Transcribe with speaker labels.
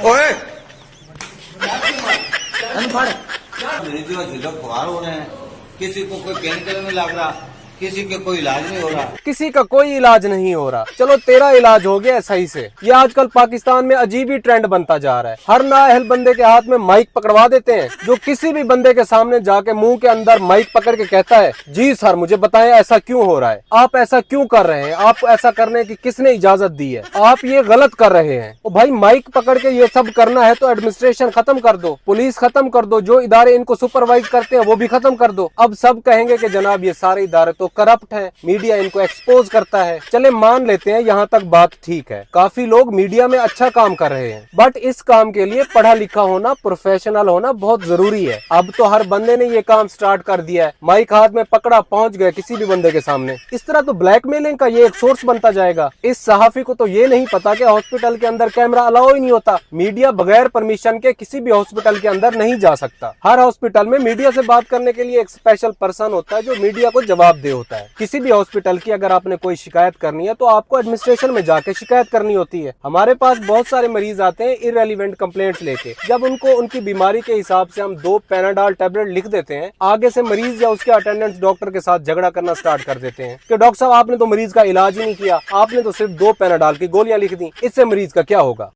Speaker 1: ओए
Speaker 2: फुहार हो रहे हैं, किसी को कोई पेन किलर नहीं लग रहा, किसी के कोई इलाज नहीं हो रहा।
Speaker 3: किसी का कोई इलाज नहीं हो रहा। चलो तेरा इलाज हो गया सही से। ये आजकल पाकिस्तान में अजीब ही ट्रेंड बनता जा रहा है। हर नाअहल बंदे के हाथ में माइक पकड़वा देते हैं, जो किसी भी बंदे के सामने जाके मुंह के अंदर माइक पकड़ के कहता है, जी सर मुझे बताएं ऐसा क्यों हो रहा है, आप ऐसा क्यों कर रहे हैं, आप ऐसा करने की किसने इजाजत दी है, आप ये गलत कर रहे हैं। ओ भाई माइक पकड़ के ये सब करना है तो एडमिनिस्ट्रेशन खत्म कर दो, पुलिस खत्म कर दो, जो इदारे इनको सुपरवाइज करते हैं वो भी खत्म कर दो। अब सब कहेंगे कि जनाब ये सारे इदारे तो करप्ट हैं, मीडिया इनको एक्सपोज करता है। चले मान लेते हैं यहाँ तक बात ठीक है, काफी लोग मीडिया में अच्छा काम कर रहे हैं, बट इस काम के लिए पढ़ा लिखा होना, प्रोफेशनल होना बहुत जरूरी है। अब तो हर बंदे ने ये काम स्टार्ट कर दिया है, माइक हाथ में पकड़ा पहुंच गए किसी भी बंदे के सामने। इस तरह तो ब्लैकमेलिंग का ये एक सोर्स बनता जाएगा। इस सहाफी को तो ये नहीं पता कि हॉस्पिटल के अंदर कैमरा अलाउ ही नहीं होता। मीडिया बगैर परमिशन के किसी भी हॉस्पिटल के अंदर नहीं जा सकता। हर हॉस्पिटल में मीडिया से बात करने के लिए एक स्पेशल पर्सन होता है जो मीडिया को जवाबदेह होता है। किसी भी हॉस्पिटल की अगर आपने कोई शिकायत करनी है तो आपको एडमिनिस्ट्रेशन में जाके शिकायत करनी होती है। हमारे पास बहुत सारे मरीज आते हैं इररेलेवेंट कंप्लेंट्स लेके। जब उनको उनकी बीमारी के हिसाब से हम 2 पैनाडॉल टैबलेट लिख देते हैं, आगे से मरीज या उसके अटेंडेंट्स डॉक्टर के साथ झगड़ा करना स्टार्ट कर देते हैं कि डॉक्टर साहब आपने तो मरीज का इलाज ही नहीं किया, आपने तो सिर्फ 2 पैनाडॉल की गोलियां लिख दी, इससे मरीज का क्या होगा।